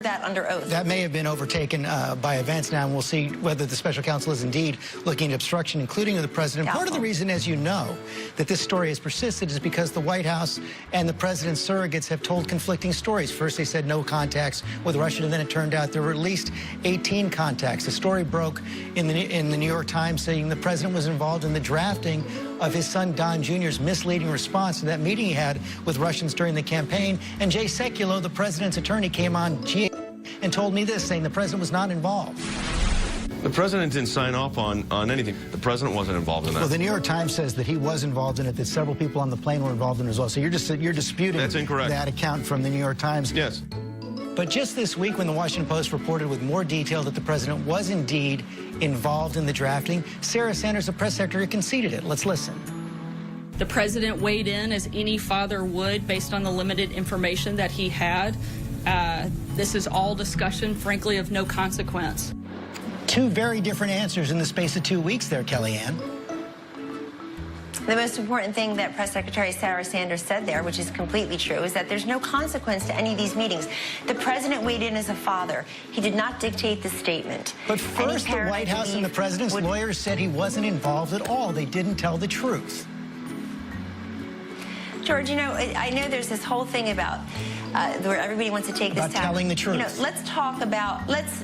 that under oath. That may have been overtaken by events now, and we'll see whether the special counsel is indeed looking at obstruction, including of the president. Doubtful. Part of the reason, as you know, that this story has persisted is because the White House and the president's surrogates have told conflicting stories. First, they said no contacts with Russia, and then it turned out there were at least 18 contacts. The story broke in the New York Times saying the president was involved in the drafting of his son Don Jr.'s misleading response to that meeting he had with Russians during the campaign. And Jay Sekulow, the president's attorney, came on and told me this, saying the president was not involved. The president didn't sign off on anything. The president wasn't involved in that. Well, the New York Times says that he was involved in it, that several people on the plane were involved in it as well. So you're disputing That's incorrect. That account from the New York Times. Yes. But just this week, when the Washington Post reported with more detail that the president was indeed involved in the drafting, Sarah Sanders, the press secretary, conceded it. Let's listen. The president weighed in as any father would based on the limited information that he had. This is all discussion, frankly, of no consequence. Two very different answers in the space of 2 weeks there, Kellyanne. The most important thing that Press Secretary Sarah Sanders said there, which is completely true, is that there's no consequence to any of these meetings. The president weighed in as a father. He did not dictate the statement. But first, the White House and the president's lawyers said he wasn't involved at all. They didn't tell the truth. George, you know, I know there's this whole thing about where everybody wants to take this about telling the truth. You know, let's talk about, let's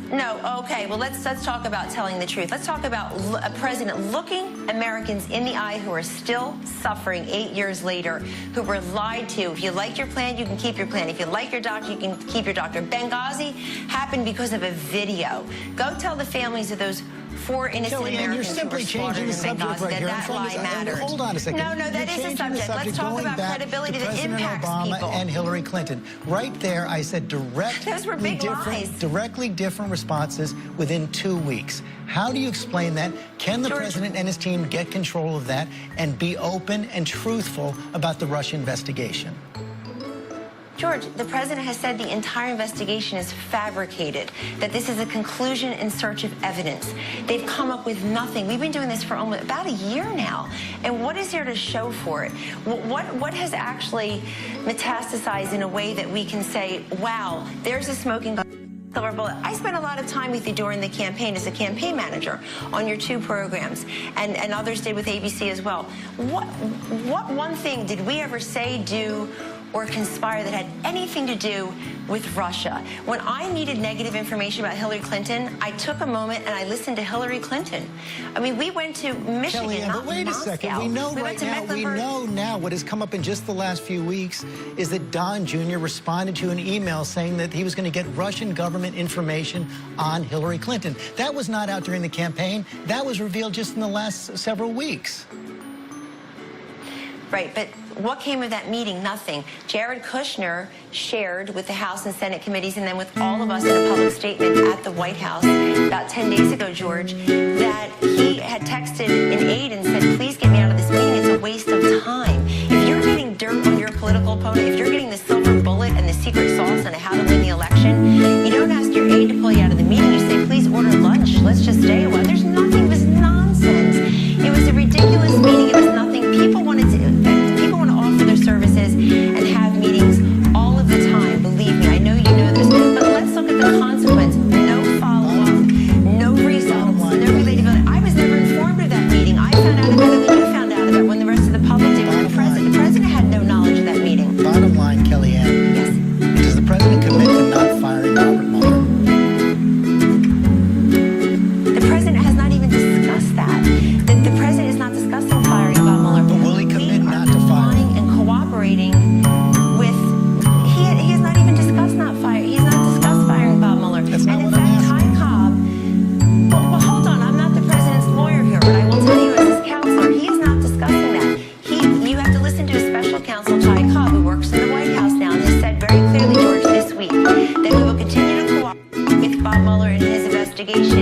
talk about telling the truth. Let's talk about a president looking Americans in the eye who are still suffering 8 years later, who were lied to. If you like your plan, you can keep your plan. If you like your doctor, you can keep your doctor. Benghazi happened because of a video. Go tell the families of those 4 innocent Americans you're simply who were changing the slaughtered in subject Benghazi, right here. that lie mattered. Hold on a second. No, that is a subject. Let's talk about credibility that impacts Obama people. and Hillary Clinton. Right there, I said Those were big lies. directly different responses within 2 weeks. How do you explain that? Can the president and his team get control of that and be open and truthful about the Russia investigation? George, the president has said the entire investigation is fabricated, that this is a conclusion in search of evidence. They've come up with nothing. We've been doing this for almost about a year now. And what is there to show for it? What has actually metastasized in a way that we can say, wow, there's a smoking silver bullet? I spent a lot of time with you during the campaign as a campaign manager on your 2 programs, and others did with ABC as well. What one thing did we ever say, do, or conspire that had anything to do with Russia? When I needed negative information about Hillary Clinton, I took a moment and I listened to Hillary Clinton. I mean, we went to Michigan, Kellyanne, not but wait Moscow. a second. We know we know now what has come up in just the last few weeks is that Don Jr. responded to an email saying that he was going to get Russian government information on Hillary Clinton. That was not out during the campaign. That was revealed just in the last several weeks. Right, but what came of that meeting? Nothing. Jared Kushner shared with the House and Senate committees and then with all of us in a public statement at the White House about 10 days ago, George, that he had texted an aide and said, please get me out of this meeting. It's a waste of time. If you're getting dirt on your political opponent, if you're getting the silver bullet and the secret sauce on how to win the election, you don't ask your aide to pull you out of the meeting. You say, please order lunch. Let's just stay a while. There's nothing. It was nonsense. It was a ridiculous meeting. It was nothing. People want to offer their services and have meetings all of the time. Believe me, I know you know this. But let's look at the consequence. No follow-up, no results, no relatability. I was never informed of that meeting. I found out about it when you found out about it, when the rest of the public did. The president had no knowledge of that meeting. Bottom line, Kellyanne. Yes. Does the president commit to not firing Robert Mueller? The president has not even discussed that. The president is not discussing firing Bob Mueller. But will he commit not to firing? And cooperating with, he has not even discussed not firing. He has not discussed firing Bob Mueller. That's not and in what I'm fact, asking. Ty Cobb, well, hold on, I'm not the president's lawyer here, but I will tell you as his counselor, he is not discussing that. You have to listen to his special counsel, Ty Cobb, who works in the White House now, and has said very clearly, George, this week, that he will continue to cooperate with Bob Mueller in his investigation.